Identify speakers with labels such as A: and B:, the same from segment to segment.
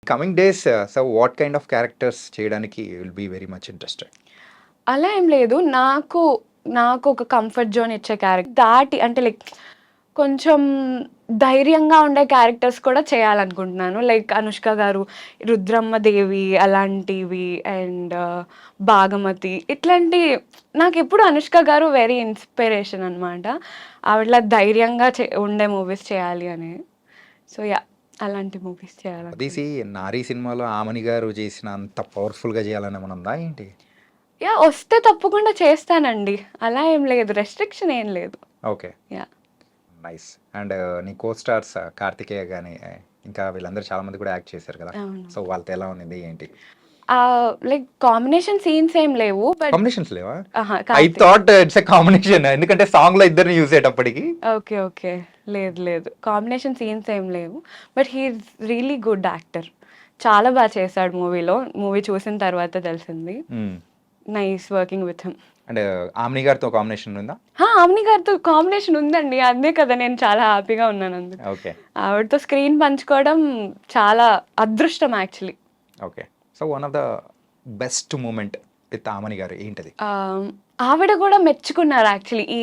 A: Coming days so what kind of characters చేయడానికి will be very much interested?
B: అలా ఏం లేదు. నాకు ఒక కంఫర్ట్ జోన్ ఇచ్చే దాటి అంటే లైక్ కొంచెం ధైర్యంగా ఉండే క్యారెక్టర్స్ కూడా చేయాలనుకుంటున్నాను. లైక్ 'అనుష్క' గారు 'రుద్రమ్మ దేవి' అలాంటివి అండ్ 'భాగమతి' ఇట్లాంటి నాకెప్పుడు 'అనుష్క' గారు వెరీ ఇన్స్పిరేషన్ అనమాట. ఆవిడలా ధైర్యంగా ఉండే మూవీస్ చేయాలి అని. So yeah! అలాంటి మూవీస్
A: తీసి
B: చేయాలనుకుంటున్నాను.
A: 'నారీ' సినిమాలో ఆమని గారు చేసిన అంత పవర్‌ఫుల్‌గా చేయాలని ఏమైనా ఉందా ఏంటి?
B: యాహ్! వస్తే తప్పకుండా చేస్తానండి. అలా ఏం లేదు. రెస్ట్రిక్షన్ ఏం లేదు.
A: ఓకే.
B: యాహ్!
A: నైస్. అండ్ నీ కో స్టార్స్ 'కార్తికేయ' గాని, ఇంకా వీళ్ళందరూ చాలా మంది కూడా యాక్ట్ చేశారు కదా!
B: అవును.
A: సో వాళ్ళతో ఎలా ఉన్నింది ఏంటి?
B: లైక్ కాంబినేషన్ సీన్స్ ఏం లేవు. బట్
A: కాంబినేషన్స్ లేవా? I
B: Karthik.
A: Thought it's a combination. ఎందుకంటే సాంగ్‌లో ఇద్దరిని చూసేటప్పటికి.
B: ఓకే. ఓకే. లేదు. లేదు. కాంబినేషన్ సీన్స్ ఏం లేవు. But he is really good actor. చాలా బా చేశాడు మూవీలో. మూవీ చూసిన తర్వాత తెలిసింది.
A: Hmm.
B: Nice working with him.
A: And Aamani గారితో కాంబినేషన్ ఉందా?
B: ఆమిని గారితో కాంబినేషన్ ఉందండి. అదే కదా నేను చాలా హ్యాపీగా ఉన్నాను అందుకు.
A: ఓకే.
B: ఆవిడతో స్క్రీన్ పంచుకోవడం చాలా అదృష్టం actually.
A: Okay. So one of the best moment with Amani garu ఏంటది?
B: ఆవిడ కూడా మెచ్చుకున్నారు యాక్చువల్లీ. ఈ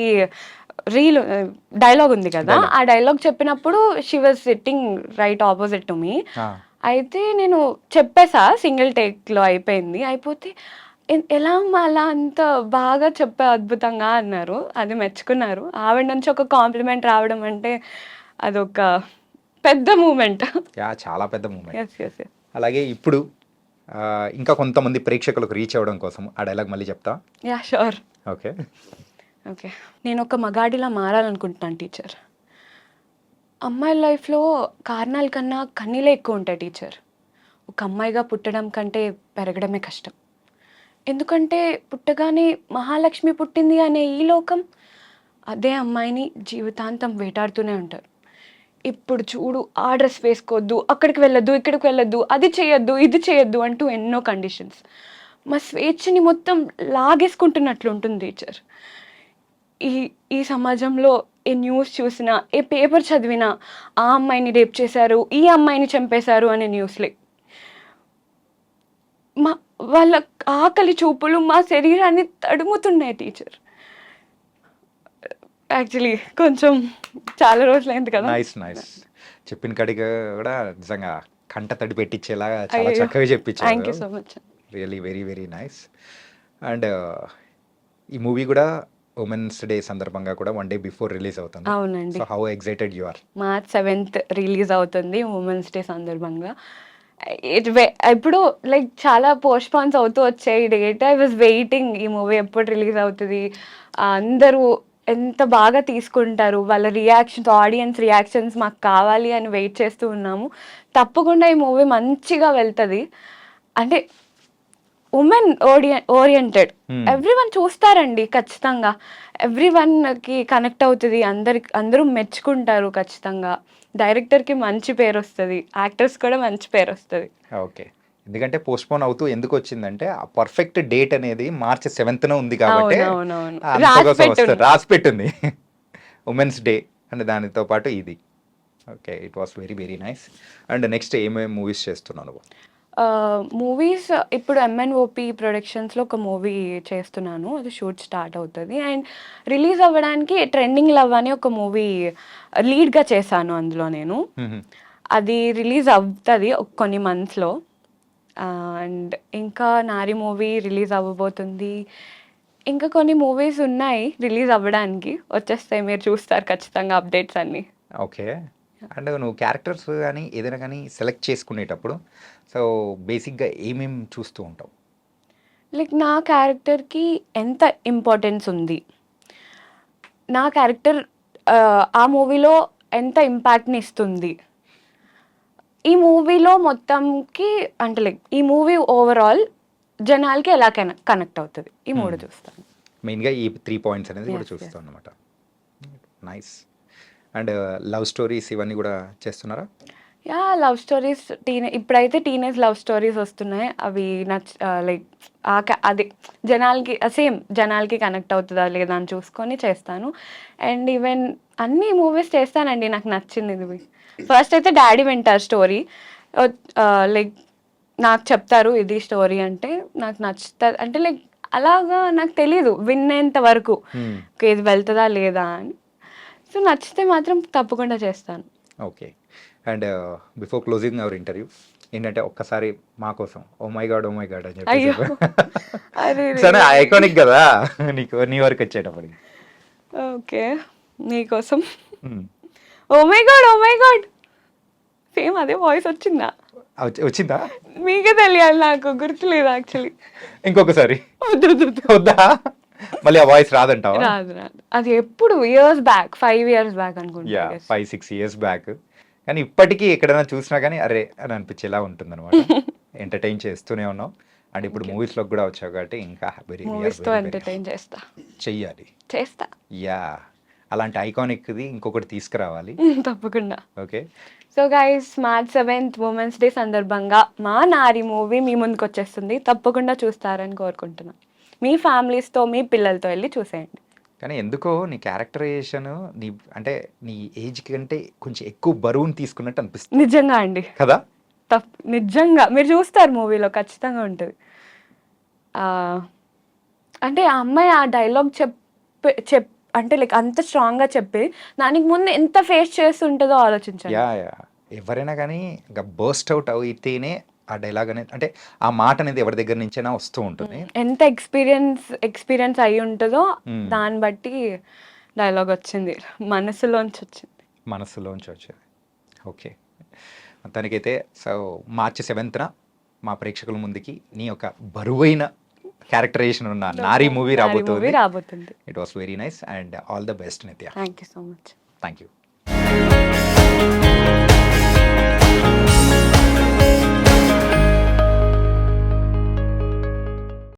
B: రీల్ డైలాగ్ ఉంది కదా!
A: డైలాగ్.
B: ఆ డైలాగ్ చెప్పినప్పుడు she was sitting right opposite to me.
A: ఆ!
B: అయితే నేను చెప్పేసా సింగిల్ టేక్‌లో అయిపోయింది. అయిపోతే ఎలా అమ్మా అలా అంత బాగా చెప్పావు అద్భుతంగా అన్నారు. అది మెచ్చుకున్నారు. ఆవిడ నుంచి ఒక కాంప్లిమెంట్ రావడం అంటే అదొక పెద్ద మూమెంట్.
A: యాహ్! చాలా పెద్ద మూమెంట్.
B: యెస్. యెస్. యెస్.
A: అలాగే ఇప్పుడు ఇంకా కొంతమంది ప్రేక్షకులకు రీచ్ అవ్వడం కోసం ఆ డైలాగ్ మళ్ళీ చెప్తావా?
B: యాహ్! షూర్.
A: ఓకే.
B: ఓకే. నేనొక మగాడిలా మారాలనుకుంటున్నాను టీచర్. అమ్మాయిల లైఫ్‌లో కారణాల కన్నా కన్నీలే ఎక్కువుంటాయి టీచర్. ఒక అమ్మాయిగా పుట్టడం కంటే పెరగడమే కష్టం. ఎందుకంటే పుట్టగానే మహాలక్ష్మి పుట్టింది అనే ఈ లోకం అదే అమ్మాయిని జీవితాంతం వేటాడుతూనే ఉంటారు. ఇప్పుడు చూడు ఆ డ్రెస్ వేసుకోవద్దు, అక్కడికి వెళ్ళొద్దు, ఇక్కడికి వెళ్ళొద్దు, అది చేయొద్దు, ఇది చేయొద్దు అంటూ ఎన్నో కండిషన్స్. మా స్వేచ్ఛని మొత్తం లాగేసుకుంటున్నట్లు ఉంటుంది టీచర్. ఈ ఈ సమాజంలో ఏ న్యూస్ చూసినా, ఏ పేపర్ చదివినా ఆ అమ్మాయిని రేప్ చేశారు, ఈ అమ్మాయిని చంపేశారు అనే న్యూస్‌లే. మా వాళ్ళ ఆకలి చూపులు మా శరీరాన్ని తడుముతున్నాయి టీచర్. యాక్చువల్లీ కొంచెం చాలా రోజులైంది కదా!
A: నైస్. నైస్. చెప్పిన కాడికి కూడా నిజంగా కంట తడి పెట్టించేలాగా చాలా
B: అయ్యయ్యో!
A: చక్కగా
B: థ్యాంక్
A: చెప్పించారు.
B: You so much.
A: Really very very nice. And ఈ మూవీ కూడా ఉమెన్స్ డే సందర్భంగా కూడా వన్ డే బిఫోర్ రిలీజ్ అవుతుంది.
B: అవునండి.
A: So how excited you are?
B: March 7th release అవుతుంది ఉమెన్స్ డే సందర్భంగా. ఇట్ వె ఇప్పుడు లైక్ చాలా పోస్ట్‌పోన్స్ అవుతూ వచ్చాయి డేట్. ఐ వాస్ వెయిటింగ్ ఈ మూవీ ఎప్పుడు రిలీజ్ అవుతది. అందరూ ఎంత బాగా తీసుకుంటారు. వాళ్ళ రియాక్షన్స్, ఆడియన్స్ రియాక్షన్స్ మాకు కావాలి అని వెయిట్ చేస్తూ ఉన్నాము. తప్పకుండా ఈ మూవీ మంచిగా వెళ్తది. అంటే ఉమెన్ ఓరియెంటెడ్.
A: Hmm.
B: ఎవ్రీవన్ చూస్తారండి ఖచ్చితంగా. ఎవ్రీవన్‌కి కనెక్ట్ అవుతది. అందరూ మెచ్చుకుంటారు ఖచ్చితంగా. డైరెక్టర్‌కి మంచి పేరొస్తది. యాక్టర్స్ కూడా మంచి పేరొస్తది.
A: ఓకే. ఎందుకంటే పోస్ట్‌పోన్ అవుతూ ఎందుకొచ్చిందంటే, ఆ పర్ఫెక్ట్ డేట్ అనేది మార్చి 7థ్‌న ఉంది కాబట్టే
B: అవునవునవును.
A: అంతకోసం వస్తుంది.
B: రాసిపెట్టుంది.
A: రాసిపెట్టుంది. ఉమెన్స్ డే అండ్ దానితో పాటు ఇది. Okay. It was very very nice. And next ఏమేమి మూవీస్ చేస్తున్నావు నువ్వు?
B: మూవీస్ ఇప్పుడు ఎంఎన్ఓపి ప్రొడక్షన్స్‌లో ఒక మూవీ చేస్తున్నాను. అది షూట్ స్టార్ట్ అవుతది. అండ్ రిలీజ్ అవ్వడానికి 'ట్రెండింగ్ లవ్' అని ఒక మూవీ లీడ్‌గా చేశాను అందులో నేను.
A: హుహు.
B: అది రిలీజ్ అవుతది కొన్ని మంత్స్‌లో. అండ్ ఇంకా 'నారి' మూవీ రిలీజ్ అవ్వబోతుంది. ఇంకా కొన్ని మూవీస్ ఉన్నాయి రిలీజ్ అవ్వడానికి. వచ్చేస్తాయి మీరు చూస్తారు ఖచ్చితంగా అప్డేట్స్ అన్నీ.
A: ఓకే. అండ్ నువ్వు క్యారెక్టర్స్ గాని, ఏదైనా గాని సెలెక్ట్ చేసుకునేటప్పుడు సో, బేసిక్‌గా ఏమేమి చూస్తూ ఉంటావు?
B: లైక్ నా క్యారెక్టర్‌కి ఎంత ఇంపార్టెన్స్ ఉంది? నా క్యారెక్టర్ ఆ మూవీలో ఎంత ఇంపాక్ట్‌ని ఇస్తుంది? ఈ మూవీలో మొత్తంకి అంటే లైక్ ఈ మూవీ ఓవరాల్ జనాలకి ఎలా కనెక్ట్ అవుతది? ఈ 3 చూస్తాను.
A: మెయిన్‌గా ఈ 3 పాయింట్స్ అనేది కూడా
B: యెస్. యెస్.
A: చూస్తావన్నమాట. నైస్. అండ్ లవ్ స్టోరీస్ ఇవన్నీ కూడా చేస్తున్నారా?
B: యాహ్! లవ్ స్టోరీస్ ఇప్పుడైతే టీనేజ్ లవ్ స్టోరీస్ వస్తున్నాయి. అవి లైక్ అదే జనాలకి కనెక్ట్ అవుతదా లేదా అని చూసుకొని చేస్తాను. అండ్ ఈవెన్ అన్ని మూవీస్ చేస్తానండి నాకు నచ్చింది. ఫస్ట్ అయితే 'డాడీ వింటార్' స్టోరీ. లైక్ నాకు చెప్తారు ఇది స్టోరీ అంటే నాకు నచ్చుతుంది అంటే లైక్ అలాగా నాకు తెలీదు విన్నేంత వరకు ఇది వెళ్తుందా లేదా అని. సో నచ్చితే మాత్రం తప్పకుండా చేస్తాను.
A: Okay. And before closing our interview ఏంటంటే ఒక్కసారి మా కోసం ఓ మై గాడ్ అని
B: అయ్యో
A: చెప్పేసి
B: అరే
A: సరే ఐకానిక్ కదా నీ వరకు వచ్చేటప్పటికి.
B: ఓకే నీకోసం ఓ మై గాడ్ సేమ్ అదే వాయిస్ వచ్చిందా?
A: వచ్చిందా?
B: మీకే తెలియాలి, నాకు గుర్తులేదు యాక్చువల్లీ.
A: ఇంకొకసారి వద్దా? మళ్ళీ ఆ వాయిస్ రాదంటావా?
B: రాదు అది ఎప్పుడు ఇయర్స్ బ్యాక్ 5 years బ్యాక్ అనుకుంటా.
A: 5-6 years బ్యాక్. కానీ ఇప్పటికీ ఎక్కడైనా చూసినా కానీ అరే అని అనిపించేలా ఉంటుంది అనమాట. ఎంటర్టైన్ చేస్తూనే ఉన్నాం. అండ్ ఇప్పుడు మూవీస్లోకి కూడా వచ్చావు కాబట్టి ఇంకా
B: మూవీస్తో ఎంటర్టైన్
A: చెయ్యాలి.
B: చేస్తా.
A: యా అలాంటి ఐకానిక్ది ఇంకొకటి తీసుకురావాలి.
B: తప్పకుండా.
A: Okay.
B: So guys March 7th women's day సందర్భంగా మా నారి మూవీ మీ ముందుకు వచ్చేస్తుంది. తప్పకుండా చూస్తారని కోరుకుంటున్నాను. మీ ఫ్యామిలీస్తో మీ పిల్లలతో వెళ్ళి చూసేయండి.
A: కానీ ఎందుకో నీ క్యారెక్టరైజేషన్ నీ అంటే నీ ఏజ్ కంటే కొంచెం ఎక్కువ బరువుని తీసుకున్నట్టు అనిపిస్తుంది.
B: నిజంగా అండి
A: కదా?
B: నిజంగా మీరు చూస్తారు మూవీలో ఖచ్చితంగా ఉంటుంది. అంటే ఆ అమ్మాయి ఆ డైలాగ్ అంటే లైక్ అంత స్ట్రాంగ్గా చెప్పి దానికి ముందు ఎంత ఫేస్ చేస్తుంటుందో ఆలోచించండి.
A: యా ఎవరైనా కానీ ఇంకా బర్స్ట్ అవుట్ అయితేనే ఆ డైలాగ్ అనేది అంటే ఆ మాట అనేది ఎవరి దగ్గర నుంచైనా వస్తూ ఉంటుంది.
B: ఎంత ఎక్స్పీరియన్స్ అయి ఉంటుందో దాన్ని బట్టి డైలాగ్ వచ్చింది, మనసులోంచి వచ్చింది. ఓకే. తనకైతే సో March 7th మా ప్రేక్షకుల ముందుకి నీ యొక్క బరువైన క్యారెక్టరైజేషన్ ఉన్న నారీ మూవీ రాబోతుంది. రాబోతుంది.
A: It was very nice and all the best Nithya.
B: Thank you so much.
A: Thank you.